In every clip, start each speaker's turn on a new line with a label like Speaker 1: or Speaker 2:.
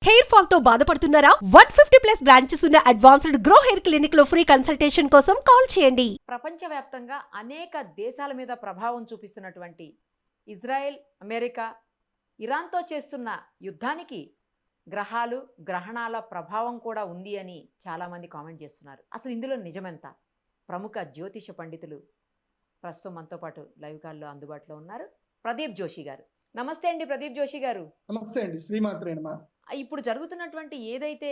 Speaker 1: Hair fall తో బాధపడుతున్నారా? 150+ branches ఉన్న అడ్వాన్స్డ్ గ్రో హెయిర్ క్లినిక్ లో ఫ్రీ కన్సల్టేషన్ కోసం కాల్ చేయండి.
Speaker 2: ప్రపంచవ్యాప్తంగా అనేక దేశాల మీద ప్రభావం చూపిస్తున్నటువంటి ఇజ్రాయెల్, అమెరికా, ఇరాన్తో చేస్తున్న యుద్ధానికి గ్రహాలు, గ్రహణాల ప్రభావం కూడా ఉంది అని చాలామంది కామెంట్ చేస్తున్నారు. అసలు ఇందులో నిజమెంత? ప్రముఖ జ్యోతిష పండితులు ప్రస్తుతం మనతో పాటు లైవ్ కాల్లో అందుబాటులో ఉన్నారు. ప్రదీప్ జోషి గారు. నమస్తే అండి ప్రదీప్ జోషి గారు.
Speaker 3: నమస్తే అండి, శ్రీమాత్రే నమః.
Speaker 2: ఇప్పుడు జరుగుతున్నటువంటి ఏదైతే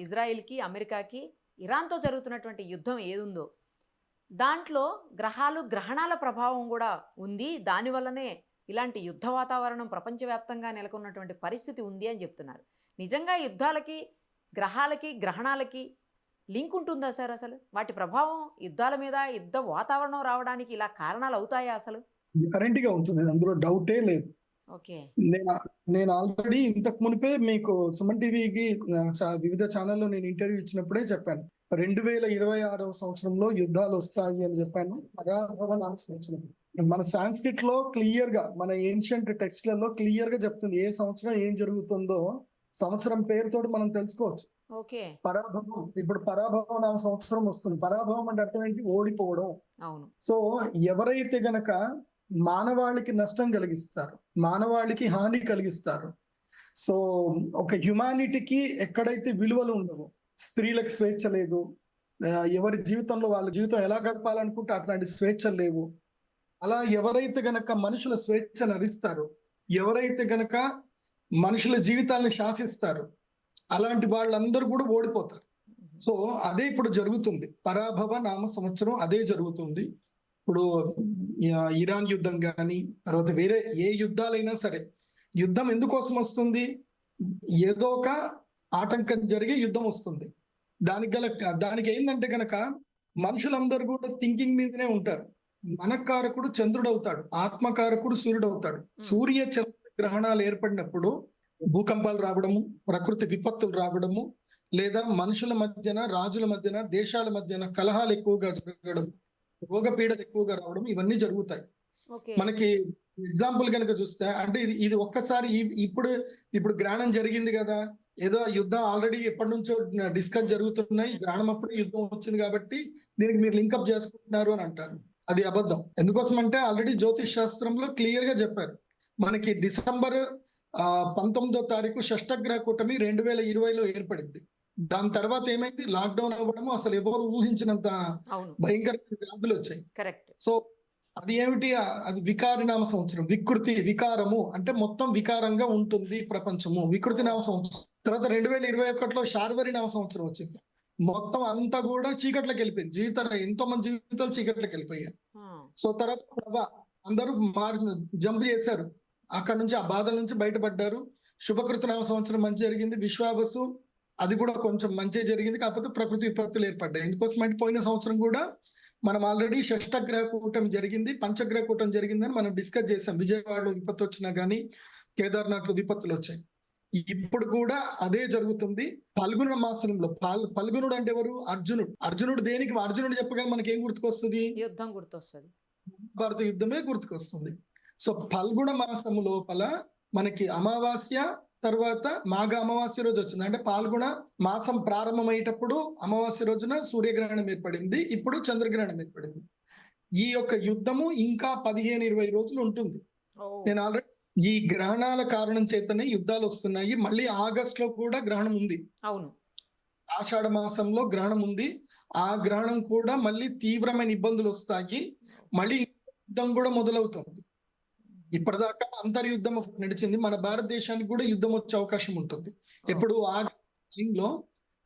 Speaker 2: ఇజ్రాయెల్కి, అమెరికాకి, ఇరాన్తో జరుగుతున్నటువంటి యుద్ధం ఏదుందో దాంట్లో గ్రహాలు, గ్రహణాల ప్రభావం కూడా ఉంది. దానివల్లనే ఇలాంటి యుద్ధ వాతావరణం ప్రపంచవ్యాప్తంగా నెలకొన్నటువంటి పరిస్థితి ఉంది అని చెప్తున్నారు. నిజంగా యుద్ధాలకి, గ్రహాలకి, గ్రహణాలకి లింక్ ఉంటుందా సార్? అసలు వాటి ప్రభావం యుద్ధాల మీద, యుద్ధ వాతావరణం రావడానికి ఇలా కారణాలు అవుతాయా అసలు?
Speaker 3: కరెంట్గా ఉంటుంది, అందులో డౌటే లేదు.
Speaker 2: ఓకే.
Speaker 3: నేను ఆల్రెడీ ఇంతకు మునిపే మీకు సుమన్ టీవీకి వివిధ ఛానల్లో నేను ఇంటర్వ్యూ ఇచ్చినప్పుడే చెప్పాను. 2026 సంవత్సరంలో యుద్ధాలు వస్తాయి అని చెప్పాను. పరాభవ నామ సంవత్సరం మన సాంస్క్రిట్ లో క్లియర్ గా, మన ఏన్షియంట్ టెక్స్ట్లలో క్లియర్ గా చెప్తుంది ఏ సంవత్సరం ఏం జరుగుతుందో. సంవత్సరం పేరుతో మనం తెలుసుకోవచ్చు.
Speaker 2: ఓకే.
Speaker 3: పరాభవం, ఇప్పుడు పరాభవ నామ సంవత్సరం వస్తుంది. పరాభవం అంటే అర్థం ఏంటి? ఓడిపోవడం.
Speaker 2: అవును.
Speaker 3: సో ఎవరైతే గనక మానవాళికి నష్టం కలిగిస్తారు, మానవాళికి హాని కలిగిస్తారు, సో ఒక హ్యుమానిటీకి ఎక్కడైతే విలువలు ఉండవు, స్త్రీలకు స్వేచ్ఛ లేదు, ఎవరి జీవితంలో వాళ్ళ జీవితం ఎలా గడపాలనుకుంటే అట్లాంటి స్వేచ్ఛలు లేవు, అలా ఎవరైతే గనక మనుషుల స్వేచ్ఛను హరిస్తారు, ఎవరైతే గనక మనుషుల జీవితాలను శాసిస్తారు, అలాంటి వాళ్ళందరూ కూడా ఓడిపోతారు. సో అదే ఇప్పుడు జరుగుతుంది. పరాభవ నామ సంవత్సరం అదే జరుగుతుంది. ఇప్పుడు ఇరాన్ యుద్ధం కానీ, తర్వాత వేరే ఏ యుద్ధాలైనా సరే, యుద్ధం ఎందుకోసం వస్తుంది? ఏదో ఒక ఆటంకం జరిగి యుద్ధం వస్తుంది. దానికి ఏంటంటే గనక మనుషులందరూ కూడా థింకింగ్ మీదనే ఉంటారు. మనకారకుడు చంద్రుడు అవుతాడు, ఆత్మకారకుడు సూర్యుడు అవుతాడు. సూర్య చంద్ర గ్రహణాలు ఏర్పడినప్పుడు భూకంపాలు రావడము, ప్రకృతి విపత్తులు రావడము, లేదా మనుషుల మధ్యన, రాజుల మధ్యన, దేశాల మధ్యన కలహాలు ఎక్కువగా జరగడం, రోగపీడలు ఎక్కువగా రావడం, ఇవన్నీ జరుగుతాయి. మనకి ఎగ్జాంపుల్ కనుక చూస్తే, అంటే ఇది ఒక్కసారి ఇప్పుడు గ్రహణం జరిగింది కదా, ఏదో యుద్ధం ఆల్రెడీ ఎప్పటి నుంచో డిస్కస్ జరుగుతున్నాయి, గ్రహణం అప్పుడు యుద్ధం వచ్చింది కాబట్టి దీనికి మీరు లింకప్ చేసుకుంటున్నారు అని అంటారు. అది అబద్ధం. ఎందుకోసం అంటే ఆల్రెడీ జ్యోతిష్ శాస్త్రంలో క్లియర్ గా చెప్పారు. మనకి డిసెంబర్ 19వ తారీఖు షష్టగ్రహ కూటమి 2020లో ఏర్పడింది. దాని తర్వాత ఏమైంది? లాక్డౌన్ అవ్వడము, అసలు ఎవరు ఊహించినంత భయంకర వ్యాధులు వచ్చాయి. సో అది ఏమిటి? అది వికారినామ సంవత్సరం. వికారము అంటే మొత్తం వికారంగా ఉంటుంది ప్రపంచము. వికృతి నామ సంవత్సరం. తర్వాత 2021లో శార్వరి నామ సంవత్సరం వచ్చింది. మొత్తం అంతా కూడా చీకట్లోకి వెళ్ళిపోయింది. ఎంతో మంది జీవితాలు చీకట్లోకి వెళ్ళిపోయారు. సో తర్వాత అందరూ జంప్ చేశారు, అక్కడ నుంచి ఆ బాధల నుంచి బయటపడ్డారు. శుభకృతి నామ సంవత్సరం మంచి జరిగింది. విశ్వావసు, అది కూడా కొంచెం మంచి జరిగింది. కాకపోతే ప్రకృతి విపత్తులు ఏర్పడ్డాయి. ఎందుకోసం అంటే పోయిన సంవత్సరం కూడా మనం ఆల్రెడీ షష్టగ్రహ కూటమి జరిగింది, పంచగ్రహ కూటమి జరిగిందని మనం డిస్కస్ చేసాం. విజయవాడలో విపత్తు వచ్చినా కానీ, కేదార్నాథ్ లో విపత్తులు వచ్చాయి. ఇప్పుడు కూడా అదే జరుగుతుంది. ఫల్గుణ మాసంలో ఫల్గుణుడు అంటే ఎవరు? అర్జునుడు దేనికి? అర్జునుడు చెప్పగానే మనకి ఏం గుర్తుకొస్తుంది?
Speaker 2: యుద్ధం గుర్తొస్తుంది.
Speaker 3: భారత యుద్ధమే గుర్తుకొస్తుంది. సో ఫల్గుణ మాసము లోపల మనకి అమావాస్య, తర్వాత మాఘ అమావాస్య రోజు వచ్చింది. అంటే పాల్గొన మాసం ప్రారంభమయ్యేటప్పుడు అమావాస్య రోజున సూర్యగ్రహణం ఏర్పడింది, ఇప్పుడు చంద్రగ్రహణం ఏర్పడింది. ఈ యొక్క యుద్ధము ఇంకా 15-20 రోజులు ఉంటుంది. నేను ఆల్రెడీ ఈ గ్రహణాల కారణం చేతనే యుద్ధాలు వస్తున్నాయి. మళ్ళీ ఆగస్ట్ లో కూడా గ్రహణం ఉంది.
Speaker 2: అవును,
Speaker 3: ఆషాఢ మాసంలో గ్రహణం ఉంది. ఆ గ్రహణం కూడా మళ్ళీ తీవ్రమైన ఇబ్బందులు వస్తాయి. మళ్ళీ యుద్ధం కూడా మొదలవుతుంది. ఇప్పటిదాకా అంతర్యుద్ధం నడిచింది. మన భారతదేశానికి కూడా యుద్ధం వచ్చే అవకాశం ఉంటుంది. ఎప్పుడు ఆ టైంలో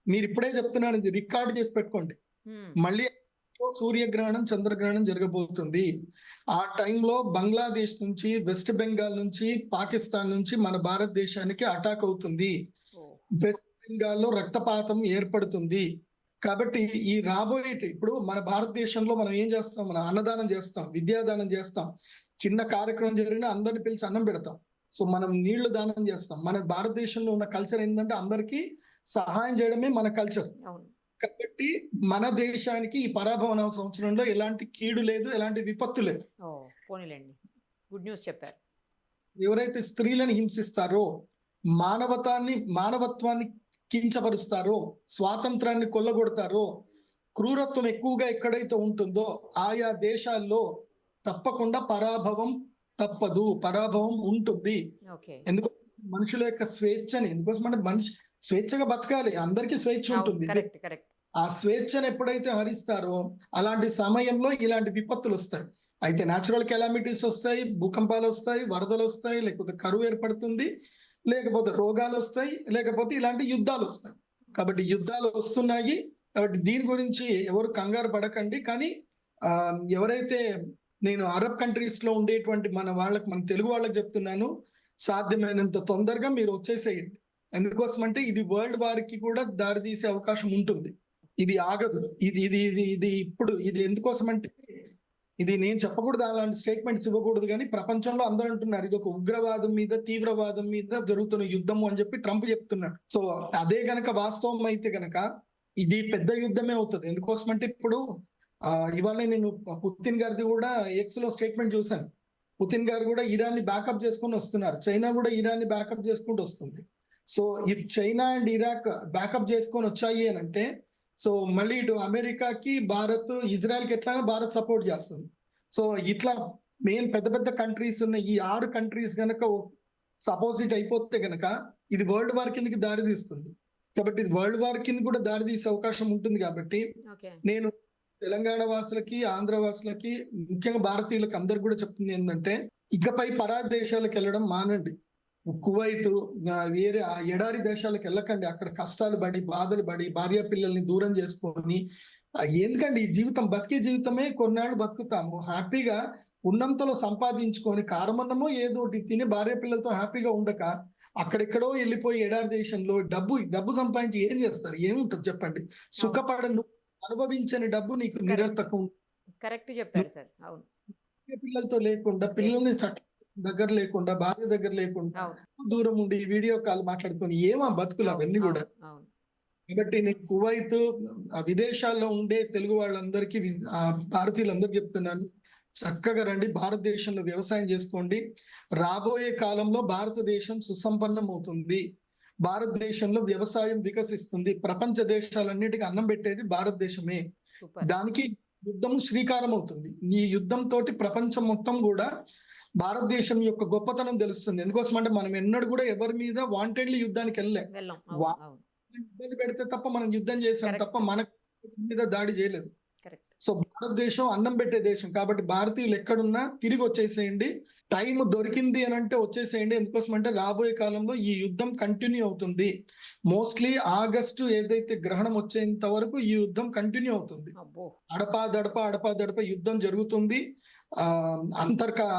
Speaker 3: మీరు ఇప్పుడే చెప్తున్నాను, ఇది రికార్డ్ చేసి పెట్టుకోండి. మళ్ళీ సూర్యగ్రహణం, చంద్రగ్రహణం జరగబోతుంది. ఆ టైంలో బంగ్లాదేశ్ నుంచి, వెస్ట్ బెంగాల్ నుంచి, పాకిస్తాన్ నుంచి మన భారతదేశానికి అటాక్ అవుతుంది. వెస్ట్ బెంగాల్లో రక్తపాతం ఏర్పడుతుంది. కాబట్టి ఈ రాబోయే, ఇప్పుడు మన భారతదేశంలో మనం ఏం చేస్తాం? మనం అన్నదానం చేస్తాం, విద్యాదానం చేస్తాం, చిన్న కార్యక్రమం జరిగినా అందరిని పిలిచి అన్నం పెడతాం. సో మనం నీళ్లు దానం చేస్తాం. మన భారతదేశంలో ఉన్న కల్చర్ ఏంటంటే అందరికీ సహాయం చేయడమే మన కల్చర్. కాబట్టి మన దేశానికి ఈ పరాభవ సంవత్సరంలో ఎలాంటి కీడు లేదు, ఎలాంటి విపత్తు లేదు.
Speaker 2: పోనీలేండి, గుడ్ న్యూస్ చెప్పారు.
Speaker 3: ఎవరైతే స్త్రీలను హింసిస్తారో, మానవత్వాన్ని కించపరుస్తారో, స్వాతంత్రాన్ని కొల్లగొడతారో, క్రూరత్వం ఎక్కువగా ఎక్కడైతే ఉంటుందో ఆయా దేశాల్లో తప్పకుండా పరాభవం తప్పదు, పరాభవం ఉంటుంది.
Speaker 2: ఓకే.
Speaker 3: ఎందుకు మనుషుల యొక్క స్వేచ్ఛని, ఎందుకోసం అంటే మనిషి స్వేచ్ఛగా బతకాలి, అందరికీ స్వేచ్ఛ ఉంటుంది.
Speaker 2: Correct correct.
Speaker 3: ఆ స్వేచ్ఛను ఎప్పుడైతే హరిస్తారో అలాంటి సమయంలో ఇలాంటి విపత్తులు వస్తాయి. అయితే న్యాచురల్ కెలామిటీస్ వస్తాయి, భూకంపాలు వస్తాయి, వరదలు వస్తాయి, లేకపోతే కరువు ఏర్పడుతుంది, లేకపోతే రోగాలు వస్తాయి, లేకపోతే ఇలాంటి యుద్ధాలు వస్తాయి. కాబట్టి యుద్ధాలు వస్తున్నాయి. కాబట్టి దీని గురించి ఎవరు కంగారు పడకండి. కానీ ఎవరైతే నేను అరబ్ కంట్రీస్ లో ఉండేటువంటి మన తెలుగు వాళ్ళకి చెప్తున్నాను, సాధ్యమైనంత తొందరగా మీరు వచ్చేసేయండి. ఎందుకోసం అంటే ఇది వరల్డ్ వార్ కి కూడా దారి తీసే అవకాశం ఉంటుంది. ఇది ఆగదు. ఇది ఎందుకోసం అంటే ఇది నేను చెప్పకూడదు, అలాంటి స్టేట్మెంట్స్ ఇవ్వకూడదు, కానీ ప్రపంచంలో అందరూ అంటున్నారు ఇది ఒక ఉగ్రవాదం మీద, తీవ్రవాదం మీద జరుగుతున్న యుద్ధము అని చెప్పి ట్రంప్ చెప్తున్నాడు. సో అదే గనక వాస్తవం అయితే గనక ఇది పెద్ద యుద్ధమే అవుతుంది. ఎందుకోసం అంటే ఇప్పుడు ఇవాళ నేను పుతిన్ గారిది కూడా ఎక్స్ లో స్టేట్మెంట్ చూశాను. పుతిన్ గారు కూడా ఇరాన్ ని బ్యాకప్ చేసుకుని వస్తున్నారు, చైనా కూడా ఇరాన్ ని బ్యాకప్ చేసుకుంటూ వస్తుంది. So if China and Iraq backup చేసుకొని వచ్చాయి అని అంటే, సో మళ్ళీ ఇటు అమెరికాకి, భారత్, ఇజ్రాయెల్ కి ఎట్లాగా భారత్ సపోర్ట్ చేస్తుంది. సో ఇట్లా మెయిన్ పెద్ద పెద్ద కంట్రీస్ ఉన్న ఈ 6 కంట్రీస్ గనక సపోజిట్ అయిపోతే గనక ఇది వరల్డ్ వార్ కిందకి దారి తీస్తుంది. కాబట్టి ఇది వరల్డ్ వార్ కింద కూడా దారి తీసే అవకాశం ఉంటుంది. కాబట్టి నేను తెలంగాణ వాసులకి, ఆంధ్ర వాసులకి, ముఖ్యంగా భారతీయులకు అందరికి కూడా చెప్తుంది ఏంటంటే, ఇకపై పరాయి దేశాలకు వెళ్ళడం మానండి. కువైత్, వేరే ఎడారి దేశాలకు వెళ్ళకండి. అక్కడ కష్టాలు పడి, బాధలు పడి, భార్య పిల్లల్ని దూరం చేసుకొని ఎందుకండి, ఈ జీవితం బతికే జీవితమే కొన్నాళ్ళు బతుకుతాము. హ్యాపీగా ఉన్నంతలో సంపాదించుకొని కారమన్నమో ఏదో తిని భార్య పిల్లలతో హ్యాపీగా ఉండక అక్కడెక్కడో వెళ్ళిపోయి ఎడారి దేశంలో డబ్బు సంపాదించి ఏం చేస్తారు? ఏముంటది చెప్పండి? సుఖపడను అనుభవించని డబ్బు నీకు నిరర్థకం.
Speaker 2: కరెక్ట్ చెప్పారు సార్. అవును.
Speaker 3: పిల్లలతో లేకుండా, పిల్లల్ని దగ్గర లేకుండా, భార్య దగ్గర లేకుండా, దూరం ఉండి వీడియో కాల్ మాట్లాడుకొని ఏమా బతుకులు అవన్నీ కూడా. కాబట్టి నేను కువైత్, విదేశాల్లో ఉండే తెలుగు వాళ్ళందరికీ, భారతీయులందరికీ చెప్తున్నాను, చక్కగా రండి, భారతదేశంలో వ్యవసాయం చేసుకోండి. రాబోయే కాలంలో భారతదేశం సుసంపన్నం అవుతుంది, భారతదేశంలో వ్యవసాయం వికసిస్తుంది. ప్రపంచ దేశాలన్నిటికీ అన్నం పెట్టేది భారతదేశమే. దానికి యుద్ధం శ్రీకారం అవుతుంది. ఈ యుద్ధం తోటి ప్రపంచం మొత్తం కూడా భారతదేశం యొక్క గొప్పతనం తెలుస్తుంది. ఎందుకోసం అంటే మనం ఎన్నడూ కూడా ఎవరి మీద వాంటెడ్లీ యుద్ధానికి వెళ్ళలేం. ఇబ్బంది పెడితే తప్ప మనం యుద్ధం చేసాం తప్ప మన మీద దాడి చేయలేదు. సో భారతదేశం అన్నం పెట్టే దేశం. కాబట్టి భారతీయులు ఎక్కడున్నా తిరిగి వచ్చేసేయండి. టైం దొరికింది అని అంటే వచ్చేసేయండి. ఎందుకోసం అంటే రాబోయే కాలంలో ఈ యుద్ధం కంటిన్యూ అవుతుంది. మోస్ట్లీ ఆగస్టు ఏదైతే గ్రహణం వచ్చేంత వరకు ఈ యుద్ధం కంటిన్యూ అవుతుంది. అడపా యుద్ధం జరుగుతుంది.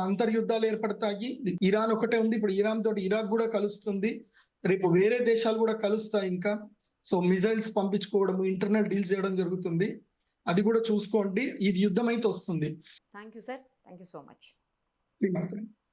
Speaker 3: అంతర్యుద్ధాలు ఏర్పడతాయి. ఇరాన్ ఒకటే ఉంది, ఇప్పుడు ఇరాన్ తోటి ఇరాక్ కూడా కలుస్తుంది. రేపు వేరే దేశాలు కూడా కలుస్తాయి ఇంకా. సో మిజైల్స్ పంపించుకోవడం, ఇంటర్నల్ డీల్ చేయడం జరుగుతుంది. అది కూడా చూసుకోండి. ఇది యుద్ధం అయితే వస్తుంది.
Speaker 2: Thank you sir. Thank you so much.